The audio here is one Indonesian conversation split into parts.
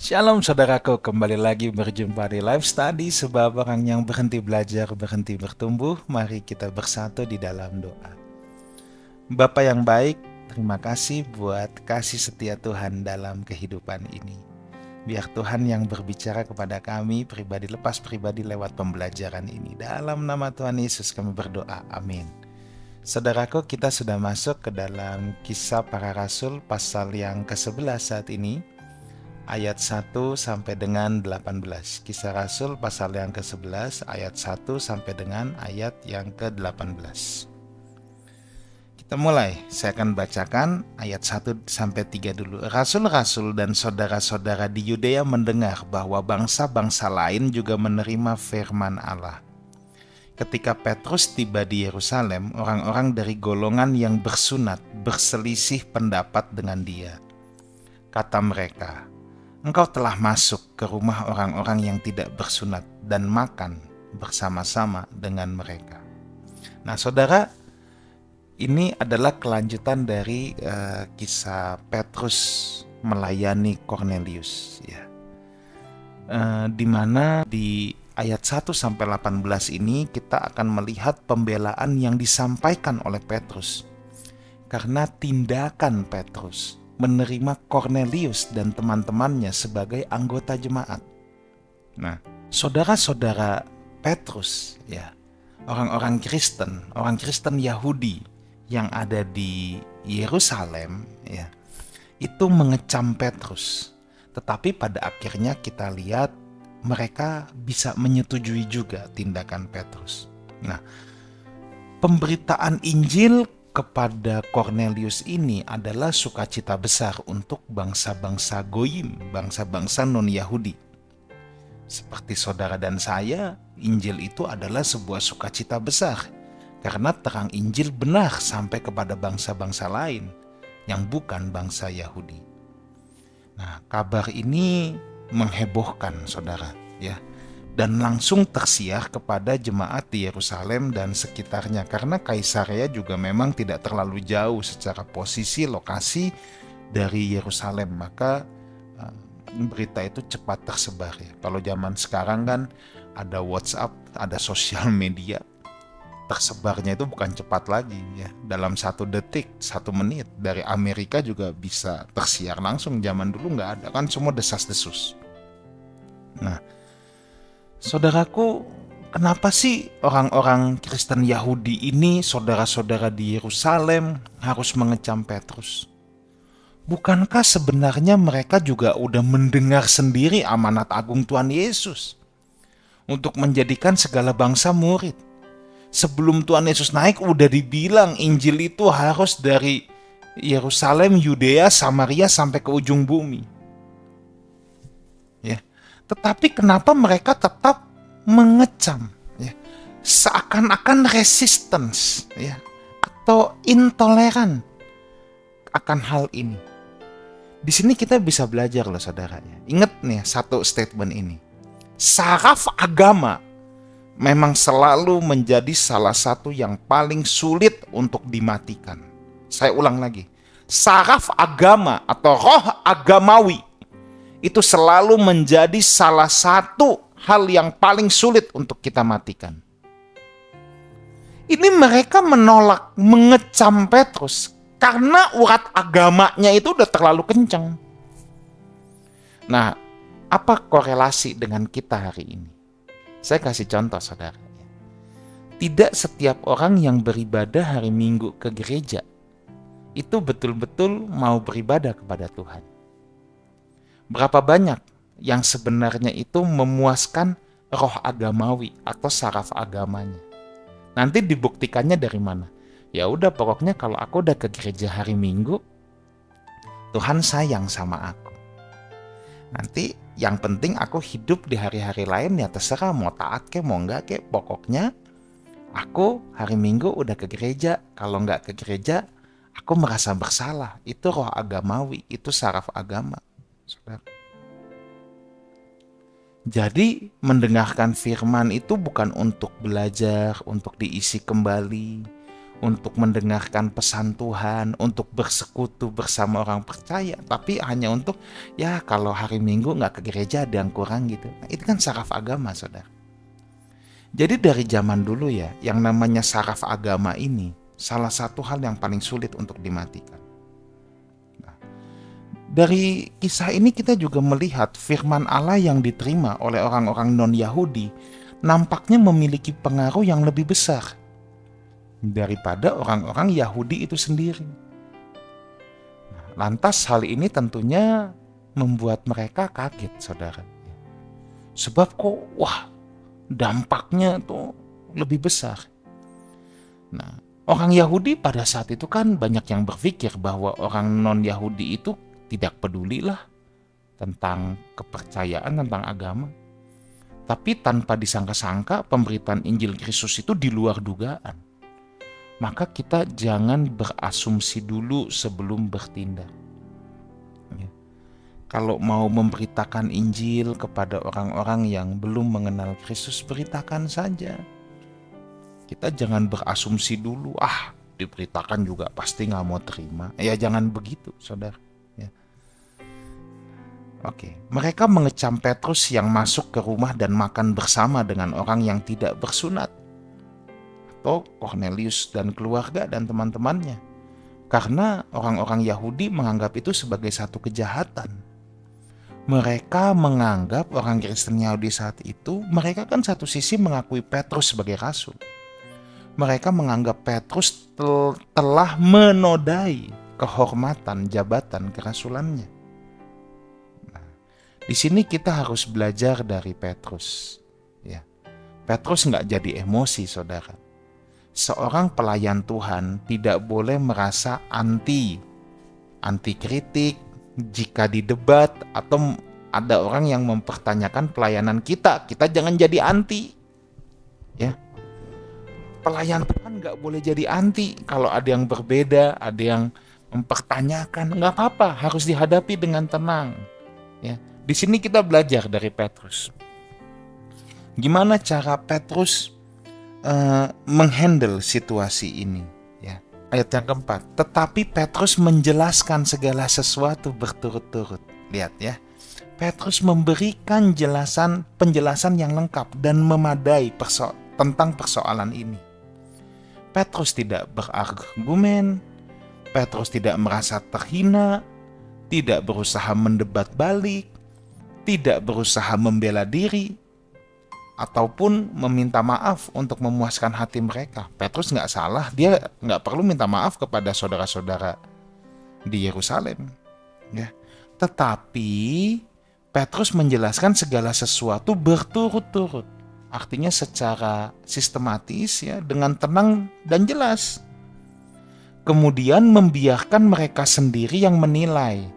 Shalom saudaraku, kembali lagi berjumpa di Live Study, sebab orang yang berhenti belajar, berhenti bertumbuh. Mari kita bersatu di dalam doa. Bapa yang baik, terima kasih buat kasih setia Tuhan dalam kehidupan ini. Biar Tuhan yang berbicara kepada kami pribadi lepas pribadi lewat pembelajaran ini. Dalam nama Tuhan Yesus kami berdoa, amin. Saudaraku, kita sudah masuk ke dalam Kisah Para Rasul pasal yang ke-11 saat ini, ayat 1 sampai dengan 18. Kisah Rasul pasal yang ke-11 ayat 1 sampai dengan ayat yang ke-18. Kita mulai. Saya akan bacakan ayat 1 sampai 3 dulu. Rasul-rasul dan saudara-saudara di Yudea mendengar bahwa bangsa-bangsa lain juga menerima firman Allah. Ketika Petrus tiba di Yerusalem, orang-orang dari golongan yang bersunat berselisih pendapat dengan dia. Kata mereka, "Engkau telah masuk ke rumah orang-orang yang tidak bersunat dan makan bersama-sama dengan mereka." Nah, saudara, ini adalah kelanjutan dari kisah Petrus melayani Kornelius, ya. Di mana di ayat 1 sampai 18 ini kita akan melihat pembelaan yang disampaikan oleh Petrus karena tindakan Petrus menerima Kornelius dan teman-temannya sebagai anggota jemaat. Nah, saudara-saudara Petrus, ya, orang Kristen Yahudi yang ada di Yerusalem, ya, itu mengecam Petrus. Tetapi pada akhirnya kita lihat mereka bisa menyetujui juga tindakan Petrus. Nah, pemberitaan Injil kepada Kornelius ini adalah sukacita besar untuk bangsa-bangsa Goyim, bangsa-bangsa non-Yahudi. Seperti saudara dan saya, Injil itu adalah sebuah sukacita besar karena terang Injil benar sampai kepada bangsa-bangsa lain yang bukan bangsa Yahudi. Nah, kabar ini menghebohkan saudara, ya. Dan langsung tersiar kepada jemaat di Yerusalem dan sekitarnya karena Kaisarea juga memang tidak terlalu jauh secara posisi lokasi dari Yerusalem, maka berita itu cepat tersebar, ya. Kalau zaman sekarang kan ada WhatsApp, ada sosial media, tersebarnya itu bukan cepat lagi, ya. Dalam 1 detik, 1 menit dari Amerika juga bisa tersiar langsung. Zaman dulu nggak ada, kan semua desas-desus. Nah, saudaraku, kenapa sih orang-orang Kristen Yahudi ini, saudara-saudara di Yerusalem, harus mengecam Petrus? Bukankah sebenarnya mereka juga udah mendengar sendiri amanat agung Tuhan Yesus untuk menjadikan segala bangsa murid? Sebelum Tuhan Yesus naik udah dibilang Injil itu harus dari Yerusalem, Yudea, Samaria sampai ke ujung bumi. Ya. Tetapi kenapa mereka tetap mengecam, ya? Seakan-akan resistance, ya, atau intoleran akan hal ini. Di sini kita bisa belajar loh saudara, ya. Ingat nih satu statement ini. Saraf agama memang selalu menjadi salah satu yang paling sulit untuk dimatikan. Saya ulang lagi. Saraf agama atau roh agamawi itu selalu menjadi salah satu hal yang paling sulit untuk kita matikan. Ini mereka menolak, mengecam Petrus karena urat agamanya itu udah terlalu kencang. Nah, apa korelasi dengan kita hari ini? Saya kasih contoh saudara. Tidak setiap orang yang beribadah hari Minggu ke gereja itu betul-betul mau beribadah kepada Tuhan. Berapa banyak yang sebenarnya itu memuaskan roh agamawi atau saraf agamanya? Nanti dibuktikannya dari mana? Ya udah, pokoknya kalau aku udah ke gereja hari Minggu, Tuhan sayang sama aku. Nanti yang penting aku hidup di hari-hari lain ya terserah mau taat ke mau enggak ke, pokoknya aku hari Minggu udah ke gereja. Kalau enggak ke gereja aku merasa bersalah. Itu roh agamawi, itu saraf agama, saudara. Jadi mendengarkan firman itu bukan untuk belajar, untuk diisi kembali, untuk mendengarkan pesan Tuhan, untuk bersekutu bersama orang percaya, tapi hanya untuk ya kalau hari Minggu nggak ke gereja ada yang kurang gitu. Nah, itu kan saraf agama, saudara. Jadi dari zaman dulu ya, yang namanya saraf agama ini salah satu hal yang paling sulit untuk dimatikan. Nah, dari kisah ini kita juga melihat firman Allah yang diterima oleh orang-orang non-Yahudi nampaknya memiliki pengaruh yang lebih besar daripada orang-orang Yahudi itu sendiri. Nah, lantas hal ini tentunya membuat mereka kaget, saudara. Sebab kok dampaknya tuh lebih besar. Nah, orang Yahudi pada saat itu kan banyak yang berpikir bahwa orang non-Yahudi itu tidak pedulilah tentang kepercayaan, tentang agama. Tapi tanpa disangka-sangka pemberitaan Injil Kristus itu di luar dugaan. Maka kita jangan berasumsi dulu sebelum bertindak. Ya. Kalau mau memberitakan Injil kepada orang-orang yang belum mengenal Kristus, beritakan saja. Kita jangan berasumsi dulu, diberitakan juga pasti nggak mau terima. Ya jangan begitu, saudara. Ya. Oke, mereka mengecam Petrus yang masuk ke rumah dan makan bersama dengan orang yang tidak bersunat, atau Cornelius dan keluarga dan teman-temannya, karena orang-orang Yahudi menganggap itu sebagai satu kejahatan. Mereka menganggap orang Kristen Yahudi saat itu, mereka kan satu sisi mengakui Petrus sebagai rasul. Mereka menganggap Petrus telah menodai kehormatan jabatan kerasulannya. Nah, di sini kita harus belajar dari Petrus. Ya, Petrus nggak jadi emosi, saudara. Seorang pelayan Tuhan tidak boleh merasa anti kritik jika didebat atau ada orang yang mempertanyakan pelayanan kita jangan jadi anti. Ya, pelayan Tuhan nggak boleh jadi anti. Kalau ada yang berbeda, ada yang mempertanyakan, nggak apa-apa, harus dihadapi dengan tenang. Ya, di sini kita belajar dari Petrus. Gimana cara Petrus menghandle situasi ini? Ya, ayat yang keempat. Tetapi Petrus menjelaskan segala sesuatu berturut-turut. Lihat ya, Petrus memberikan penjelasan yang lengkap dan memadai tentang persoalan ini. Petrus tidak berargumen, Petrus tidak merasa terhina, tidak berusaha mendebat balik, tidak berusaha membela diri, ataupun meminta maaf untuk memuaskan hati mereka. Petrus nggak salah, dia nggak perlu minta maaf kepada saudara-saudara di Yerusalem. Ya. Tetapi Petrus menjelaskan segala sesuatu berturut-turut. Artinya secara sistematis, ya, dengan tenang dan jelas. Kemudian membiarkan mereka sendiri yang menilai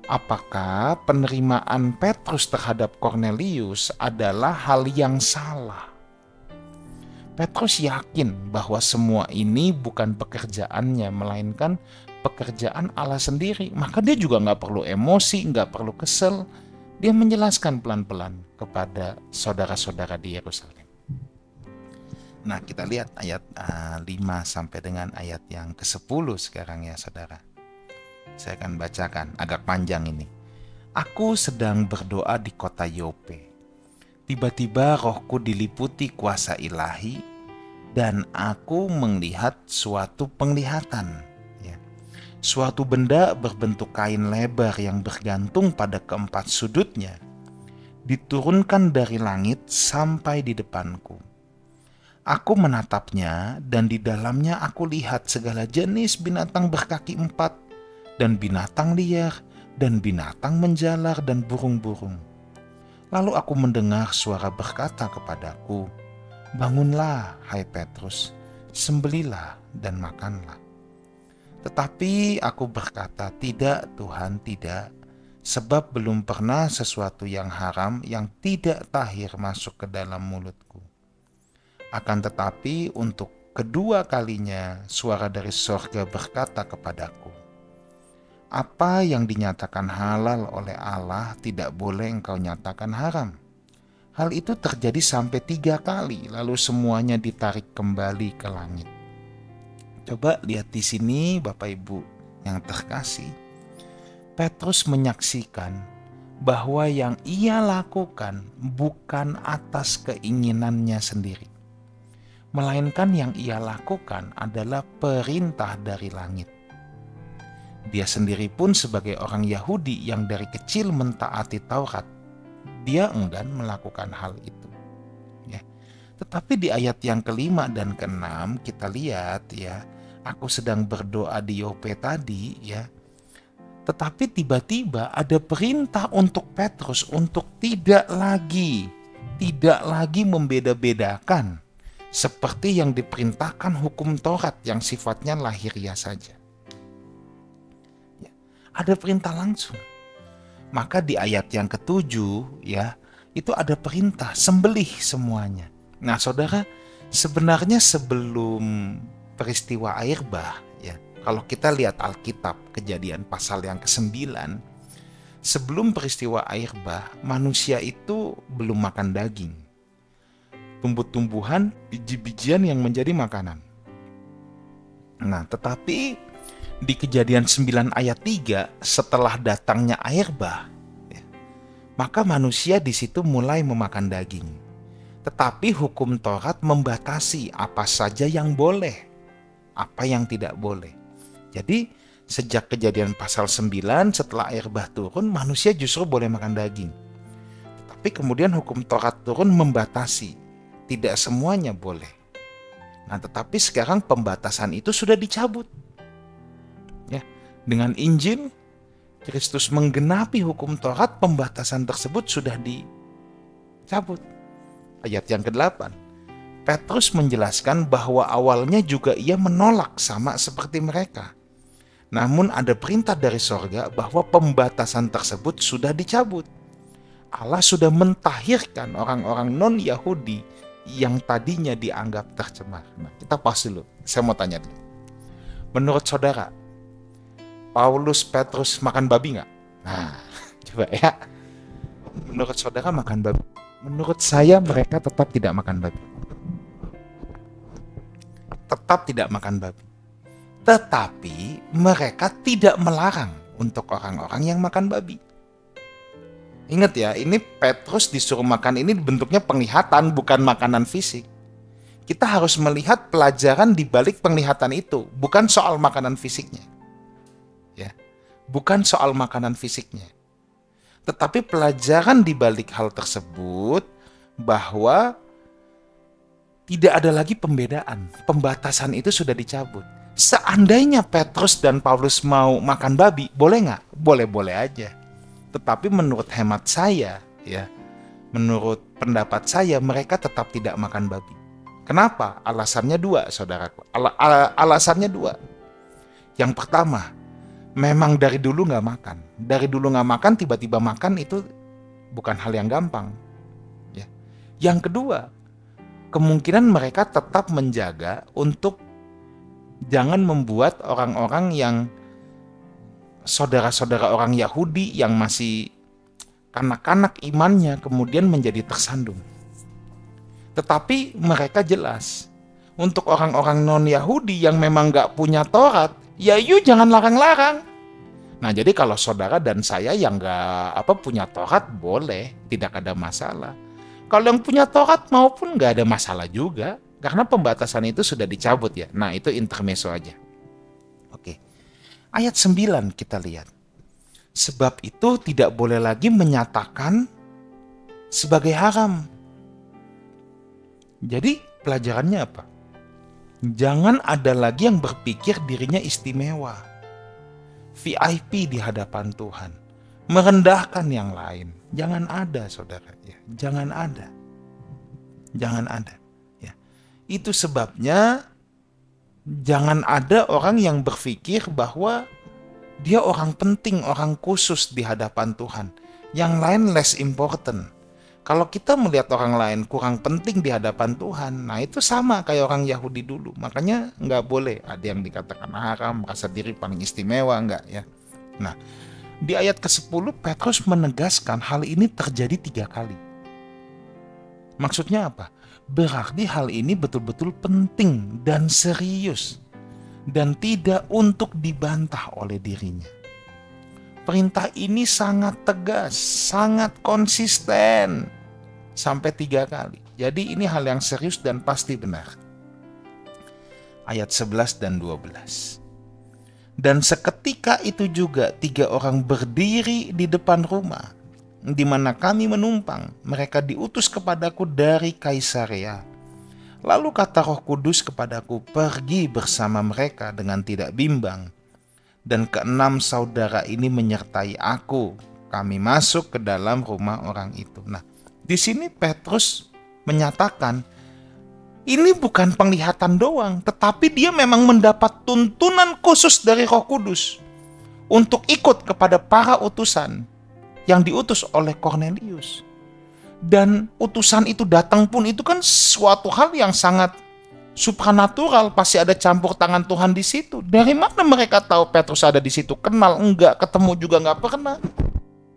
apakah penerimaan Petrus terhadap Cornelius adalah hal yang salah. Petrus yakin bahwa semua ini bukan pekerjaannya, melainkan pekerjaan Allah sendiri. Maka dia juga nggak perlu emosi, nggak perlu kesel. Dia menjelaskan pelan-pelan kepada saudara-saudara di Yerusalem. Nah, kita lihat ayat 5 sampai dengan ayat yang ke-10 sekarang ya, saudara. Saya akan bacakan, agak panjang ini. Aku sedang berdoa di kota Yope. Tiba-tiba rohku diliputi kuasa ilahi dan aku melihat suatu penglihatan. Suatu benda berbentuk kain lebar yang bergantung pada keempat sudutnya diturunkan dari langit sampai di depanku. Aku menatapnya dan di dalamnya aku lihat segala jenis binatang berkaki 4 dan binatang liar dan binatang menjalar dan burung-burung. Lalu aku mendengar suara berkata kepadaku, "Bangunlah, hai Petrus, sembelilah dan makanlah." Tetapi aku berkata, "Tidak Tuhan, tidak, sebab belum pernah sesuatu yang haram yang tidak tahir masuk ke dalam mulutku." Akan tetapi untuk kedua kalinya suara dari sorga berkata kepadaku, "Apa yang dinyatakan halal oleh Allah tidak boleh engkau nyatakan haram." Hal itu terjadi sampai 3 kali, lalu semuanya ditarik kembali ke langit. Coba lihat di sini Bapak Ibu yang terkasih. Petrus menyaksikan bahwa yang ia lakukan bukan atas keinginannya sendiri, melainkan yang ia lakukan adalah perintah dari langit. Dia sendiri pun sebagai orang Yahudi yang dari kecil mentaati Taurat, dia enggan melakukan hal itu. Ya. Tetapi di ayat yang kelima dan keenam kita lihat ya, aku sedang berdoa di Yope tadi ya. Tetapi tiba-tiba ada perintah untuk Petrus untuk tidak lagi membeda-bedakan seperti yang diperintahkan hukum Taurat yang sifatnya lahiriah saja. Ya, ada perintah langsung. Maka di ayat yang ketujuh ya, itu ada perintah sembelih semuanya. Nah saudara, sebenarnya sebelum peristiwa air bah ya, kalau kita lihat Alkitab Kejadian pasal yang ke-9, sebelum peristiwa air bah, manusia itu belum makan daging. Tumbuh-tumbuhan, biji-bijian yang menjadi makanan. Nah, tetapi di Kejadian 9 ayat 3, setelah datangnya air bah, ya, maka manusia di situ mulai memakan daging. Tetapi hukum Taurat membatasi apa saja yang boleh, apa yang tidak boleh. Jadi sejak Kejadian pasal 9 setelah air bah turun, manusia justru boleh makan daging. Tapi kemudian hukum Taurat turun membatasi, tidak semuanya boleh. Nah, tetapi sekarang pembatasan itu sudah dicabut. Ya, dengan Injil Kristus menggenapi hukum Taurat, pembatasan tersebut sudah dicabut. Ayat yang ke-8. Petrus menjelaskan bahwa awalnya juga ia menolak sama seperti mereka. Namun ada perintah dari sorga bahwa pembatasan tersebut sudah dicabut. Allah sudah mentahirkan orang-orang non-Yahudi yang tadinya dianggap tercemar. Nah, kita pause dulu. Saya mau tanya dulu. Menurut saudara, Paulus, Petrus makan babi nggak? Nah, coba ya. Menurut saudara makan babi? Menurut saya mereka tetap tidak makan babi. Tetap tidak makan babi. Tetapi mereka tidak melarang untuk orang-orang yang makan babi. Ingat ya, ini Petrus disuruh makan ini bentuknya penglihatan, bukan makanan fisik. Kita harus melihat pelajaran di balik penglihatan itu, bukan soal makanan fisiknya. Ya, bukan soal makanan fisiknya. Tetapi pelajaran di balik hal tersebut bahwa tidak ada lagi pembedaan. Pembatasan itu sudah dicabut. Seandainya Petrus dan Paulus mau makan babi, boleh nggak? Boleh-boleh aja. Tetapi menurut hemat saya, ya, menurut pendapat saya, mereka tetap tidak makan babi. Kenapa? Alasannya dua, saudaraku. Alasannya dua. Yang pertama, memang dari dulu nggak makan. Dari dulu nggak makan, tiba-tiba makan itu bukan hal yang gampang. Ya. Yang kedua, kemungkinan mereka tetap menjaga untuk jangan membuat orang-orang yang saudara-saudara orang Yahudi yang masih kanak-kanak imannya kemudian menjadi tersandung. Tetapi mereka jelas, untuk orang-orang non-Yahudi yang memang nggak punya Taurat, ya yuk jangan larang-larang. Nah, jadi kalau saudara dan saya yang nggak punya Taurat boleh, tidak ada masalah. Kalau yang punya Taurat maupun nggak ada masalah juga, karena pembatasan itu sudah dicabut ya. Nah, itu intermezzo aja. Oke. Ayat 9 kita lihat. Sebab itu tidak boleh lagi menyatakan sebagai haram. Jadi pelajarannya apa? Jangan ada lagi yang berpikir dirinya istimewa, VIP di hadapan Tuhan, merendahkan yang lain. Jangan ada, saudara. Ya. Jangan ada. Jangan ada. Ya. Itu sebabnya jangan ada orang yang berpikir bahwa dia orang penting, orang khusus di hadapan Tuhan. Yang lain less important. Kalau kita melihat orang lain kurang penting di hadapan Tuhan, nah itu sama kayak orang Yahudi dulu. Makanya nggak boleh ada yang dikatakan haram, merasa diri paling istimewa, nggak ya. Nah, di ayat ke-10 Petrus menegaskan hal ini terjadi 3 kali. Maksudnya apa? Berarti hal ini betul-betul penting dan serius. dan tidak untuk dibantah oleh dirinya. Perintah ini sangat tegas, sangat konsisten, sampai 3 kali. Jadi ini hal yang serius dan pasti benar. Ayat 11 dan 12. Dan seketika itu juga 3 orang berdiri di depan rumah, di mana kami menumpang. Mereka diutus kepadaku dari Kaisarea. Lalu kata Roh Kudus kepadaku, pergi bersama mereka dengan tidak bimbang. Dan 6 saudara ini menyertai aku. Kami masuk ke dalam rumah orang itu. Nah, di sini Petrus menyatakan, ini bukan penglihatan doang, tetapi dia memang mendapat tuntunan khusus dari Roh Kudus untuk ikut kepada para utusan yang diutus oleh Kornelius. Dan utusan itu datang pun itu kan suatu hal yang sangat supranatural, pasti ada campur tangan Tuhan di situ. Dari mana mereka tahu Petrus ada di situ? Kenal enggak, ketemu juga enggak pernah.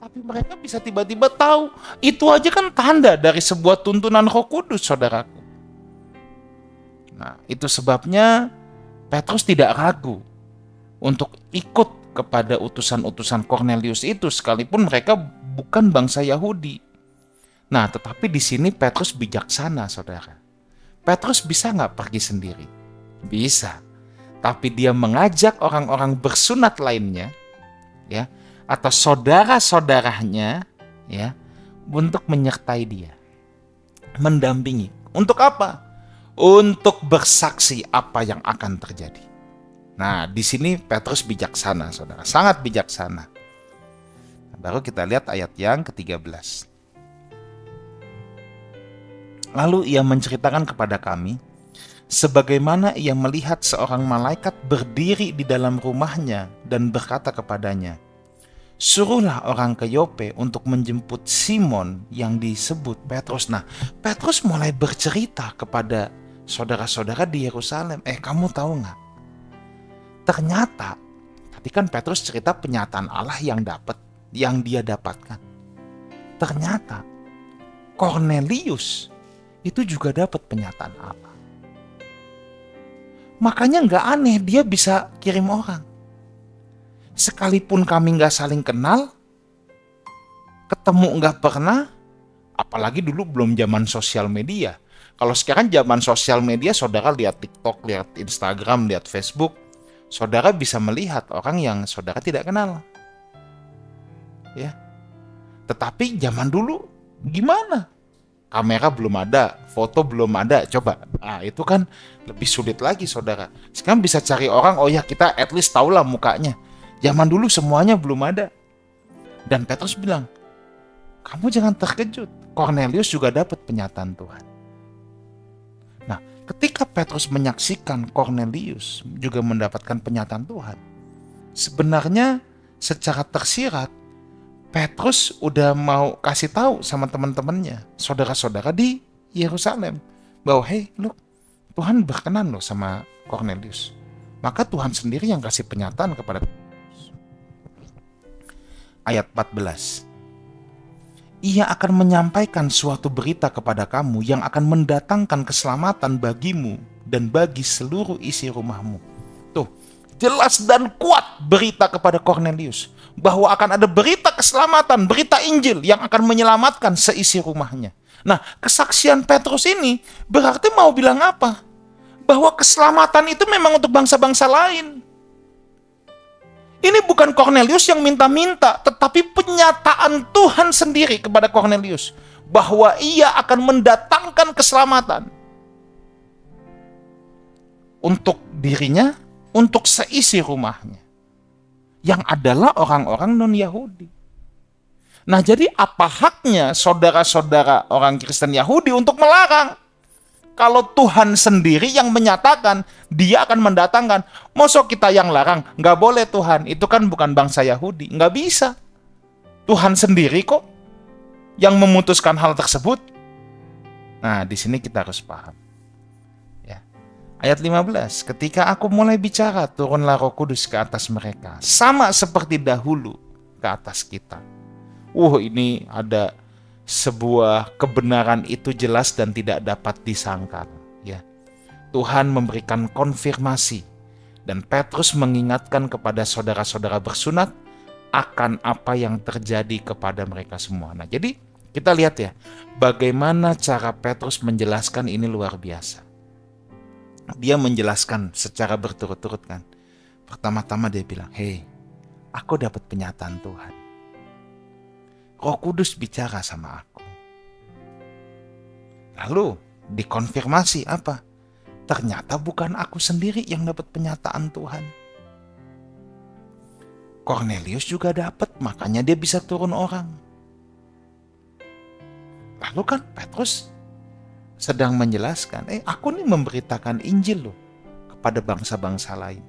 Tapi mereka bisa tiba-tiba tahu. Itu aja kan tanda dari sebuah tuntunan Roh Kudus, saudaraku. Nah, itu sebabnya Petrus tidak ragu untuk ikut kepada utusan-utusan Kornelius itu, sekalipun mereka bukan bangsa Yahudi. Nah, tetapi di sini Petrus bijaksana, saudara. Petrus bisa nggak pergi sendiri? Bisa. Tapi dia mengajak orang-orang bersunat lainnya, ya, atau saudara-saudaranya, ya, untuk menyertai dia, mendampingi. Untuk apa? Untuk bersaksi apa yang akan terjadi. Nah, di sini Petrus bijaksana, saudara, sangat bijaksana. Baru kita lihat ayat yang ke-13. Lalu ia menceritakan kepada kami, sebagaimana ia melihat seorang malaikat berdiri di dalam rumahnya dan berkata kepadanya, suruhlah orang ke Yope untuk menjemput Simon yang disebut Petrus. Nah, Petrus mulai bercerita kepada saudara-saudara di Yerusalem. Kamu tahu nggak? Ternyata, tadi kan Petrus cerita penyataan Allah yang dia dapatkan. Ternyata, Kornelius itu juga dapat penyataan Allah. Makanya nggak aneh dia bisa kirim orang. Sekalipun kami nggak saling kenal, ketemu nggak pernah, apalagi dulu belum zaman sosial media. Kalau sekarang zaman sosial media, saudara lihat TikTok, lihat Instagram, lihat Facebook, saudara bisa melihat orang yang saudara tidak kenal. Ya. Tetapi zaman dulu gimana? Kamera belum ada, foto belum ada, coba. Nah, itu kan lebih sulit lagi, saudara. Sekarang bisa cari orang, oh ya kita at least tahulah mukanya. Zaman dulu semuanya belum ada. Dan Petrus bilang, kamu jangan terkejut. Kornelius juga dapat penyataan Tuhan. Nah, ketika Petrus menyaksikan Kornelius juga mendapatkan penyataan Tuhan, sebenarnya secara tersirat, Petrus udah mau kasih tahu sama teman-temannya, saudara-saudara di Yerusalem, bahwa hey, look, Tuhan berkenan loh sama Kornelius. Maka Tuhan sendiri yang kasih penyataan kepada Petrus. Ayat 14. Ia akan menyampaikan suatu berita kepada kamu yang akan mendatangkan keselamatan bagimu dan bagi seluruh isi rumahmu. Tuh, jelas dan kuat berita kepada Kornelius bahwa akan ada berita keselamatan, berita Injil yang akan menyelamatkan seisi rumahnya. Nah, kesaksian Petrus ini berarti mau bilang apa? Bahwa keselamatan itu memang untuk bangsa-bangsa lain. Ini bukan Kornelius yang minta-minta, tetapi penyataan Tuhan sendiri kepada Kornelius bahwa ia akan mendatangkan keselamatan untuk dirinya, untuk seisi rumahnya, yang adalah orang-orang non-Yahudi. Nah, jadi apa haknya saudara-saudara orang Kristen Yahudi untuk melarang? Kalau Tuhan sendiri yang menyatakan dia akan mendatangkan, masa kita yang larang? Nggak boleh Tuhan, itu kan bukan bangsa Yahudi. Nggak bisa. Tuhan sendiri kok yang memutuskan hal tersebut. Nah, di sini kita harus paham. Ayat 15, ketika aku mulai bicara, turunlah Roh Kudus ke atas mereka, sama seperti dahulu ke atas kita. Ini ada sebuah kebenaran itu jelas dan tidak dapat disangkal. Ya, Tuhan memberikan konfirmasi Dan Petrus mengingatkan kepada saudara-saudara bersunat akan apa yang terjadi kepada mereka semua. Nah, jadi kita lihat ya, bagaimana cara Petrus menjelaskan ini luar biasa. Dia menjelaskan secara berturut-turut kan. Pertama-tama dia bilang, "Hei, aku dapat penyataan Tuhan. Roh Kudus bicara sama aku." Lalu dikonfirmasi apa? Ternyata bukan aku sendiri yang dapat penyataan Tuhan. Cornelius juga dapat, makanya dia bisa turun orang. Lalu kan Petrus sedang menjelaskan, aku nih memberitakan Injil loh kepada bangsa-bangsa lain.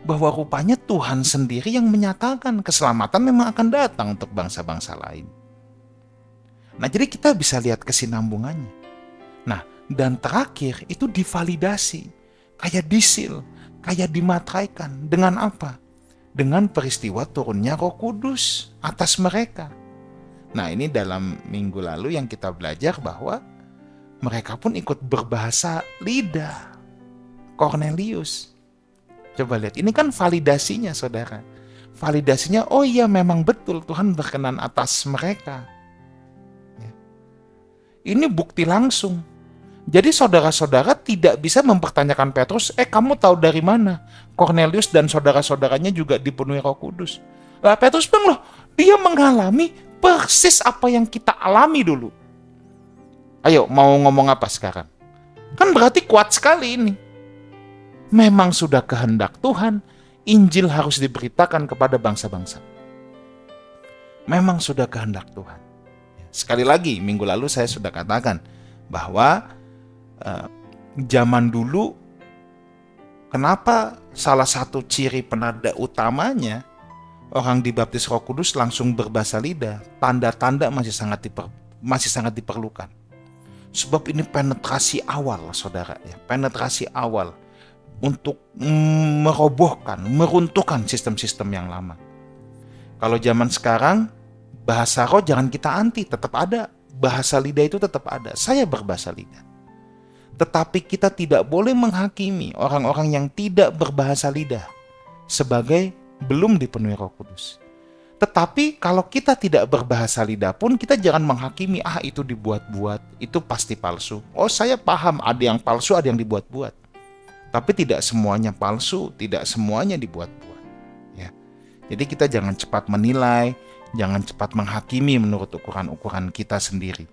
Bahwa rupanya Tuhan sendiri yang menyatakan keselamatan memang akan datang untuk bangsa-bangsa lain. Nah, jadi kita bisa lihat kesinambungannya. Nah, dan terakhir itu divalidasi, kayak disil, kayak dimateraikan. Dengan apa? Dengan peristiwa turunnya Roh Kudus atas mereka. Nah, ini dalam minggu lalu yang kita belajar bahwa mereka pun ikut berbahasa lidah. Cornelius. Coba lihat, ini kan validasinya saudara. Validasinya, oh iya memang betul Tuhan berkenan atas mereka. Ini bukti langsung. Jadi saudara-saudara tidak bisa mempertanyakan Petrus, kamu tahu dari mana? Cornelius dan saudara-saudaranya juga dipenuhi Roh Kudus. Lah Petrus bilang, loh, dia mengalami persis apa yang kita alami dulu. Ayo, mau ngomong apa sekarang? Kan berarti kuat sekali ini. Memang sudah kehendak Tuhan, Injil harus diberitakan kepada bangsa-bangsa. Memang sudah kehendak Tuhan. Sekali lagi, minggu lalu saya sudah katakan bahwa zaman dulu, kenapa salah satu ciri penanda utamanya orang dibaptis Roh Kudus langsung berbahasa lidah? Tanda-tanda masih sangat diperlukan. Sebab ini penetrasi awal, saudara, ya, penetrasi awal untuk merobohkan, meruntuhkan sistem-sistem yang lama. Kalau zaman sekarang, bahasa roh jangan kita anti, tetap ada. Bahasa lidah itu tetap ada. Saya berbahasa lidah. Tetapi kita tidak boleh menghakimi orang-orang yang tidak berbahasa lidah sebagai belum dipenuhi Roh Kudus. Tetapi kalau kita tidak berbahasa lidah pun kita jangan menghakimi, itu dibuat-buat, itu pasti palsu. Oh, saya paham ada yang palsu, ada yang dibuat-buat. Tapi tidak semuanya palsu, tidak semuanya dibuat-buat. Ya. Jadi kita jangan cepat menilai, jangan cepat menghakimi menurut ukuran-ukuran kita sendiri.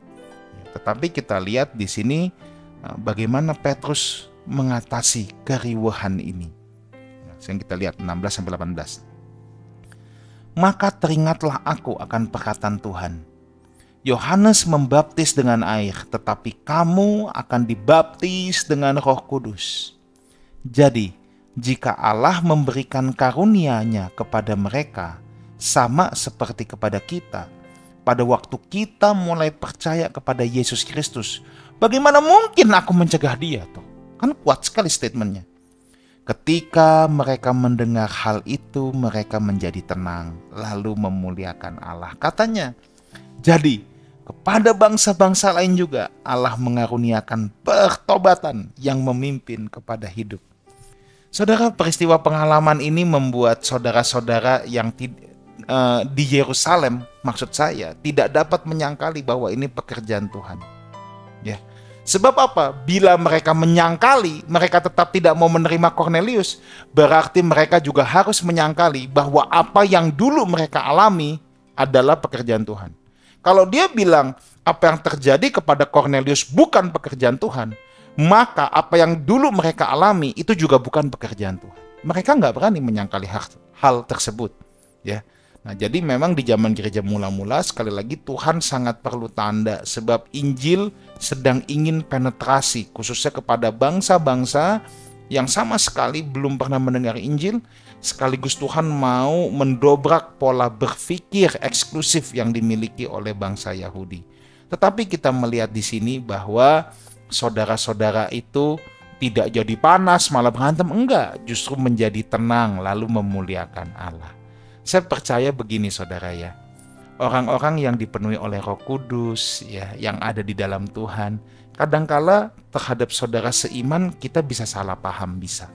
Tetapi kita lihat di sini bagaimana Petrus mengatasi keriuhan ini. Yang kita lihat 16-18. Maka teringatlah aku akan perkataan Tuhan. Yohanes membaptis dengan air, tetapi kamu akan dibaptis dengan Roh Kudus. Jadi, jika Allah memberikan karunia-Nya kepada mereka, sama seperti kepada kita, pada waktu kita mulai percaya kepada Yesus Kristus, bagaimana mungkin aku mencegah dia? Kan kuat sekali statementnya. Ketika mereka mendengar hal itu, mereka menjadi tenang, lalu memuliakan Allah. Katanya, jadi kepada bangsa-bangsa lain juga Allah mengaruniakan pertobatan yang memimpin kepada hidup. Saudara, peristiwa pengalaman ini membuat saudara-saudara yang di Yerusalem, maksud saya, tidak dapat menyangkali bahwa ini pekerjaan Tuhan. Ya. Sebab apa? Bila mereka menyangkali, mereka tetap tidak mau menerima Cornelius, berarti mereka juga harus menyangkali bahwa apa yang dulu mereka alami adalah pekerjaan Tuhan. Kalau dia bilang apa yang terjadi kepada Cornelius bukan pekerjaan Tuhan, maka apa yang dulu mereka alami itu juga bukan pekerjaan Tuhan. Mereka nggak berani menyangkali hal tersebut. Ya. Nah, jadi memang di zaman gereja mula-mula, sekali lagi Tuhan sangat perlu tanda, sebab Injil sedang ingin penetrasi khususnya kepada bangsa-bangsa yang sama sekali belum pernah mendengar Injil, sekaligus Tuhan mau mendobrak pola berpikir eksklusif yang dimiliki oleh bangsa Yahudi. Tetapi kita melihat di sini bahwa saudara-saudara itu tidak jadi panas malah berantem, enggak, justru menjadi tenang lalu memuliakan Allah. Saya percaya begini saudara ya, orang-orang yang dipenuhi oleh Roh Kudus ya, yang ada di dalam Tuhan, Kadangkala terhadap saudara seiman kita bisa salah paham, bisa.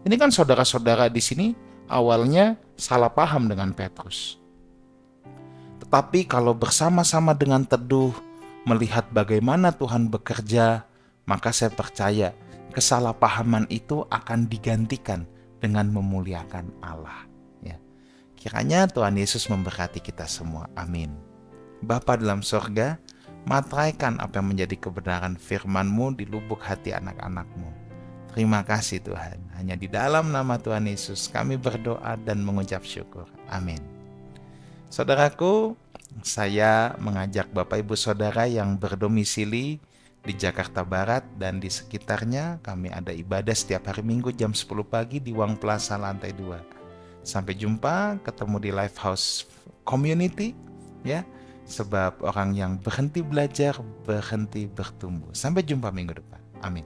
Ini kan saudara-saudara di sini awalnya salah paham dengan Petrus. Tetapi kalau bersama-sama dengan teduh, melihat bagaimana Tuhan bekerja, maka saya percaya kesalahpahaman itu akan digantikan dengan memuliakan Allah. Ya. Kiranya Tuhan Yesus memberkati kita semua. Amin. Bapa dalam sorga, materaikan apa yang menjadi kebenaran firman-Mu di lubuk hati anak-anak-Mu. Terima kasih Tuhan. Hanya di dalam nama Tuhan Yesus kami berdoa dan mengucap syukur. Amin. Saudaraku, saya mengajak Bapak Ibu Saudara yang berdomisili di Jakarta Barat dan di sekitarnya, kami ada ibadah setiap hari Minggu jam 10 pagi di Wang Plaza lantai 2. Sampai jumpa, ketemu di Lifehouse Community, ya. Sebab orang yang berhenti belajar, berhenti bertumbuh. Sampai jumpa minggu depan. Amin.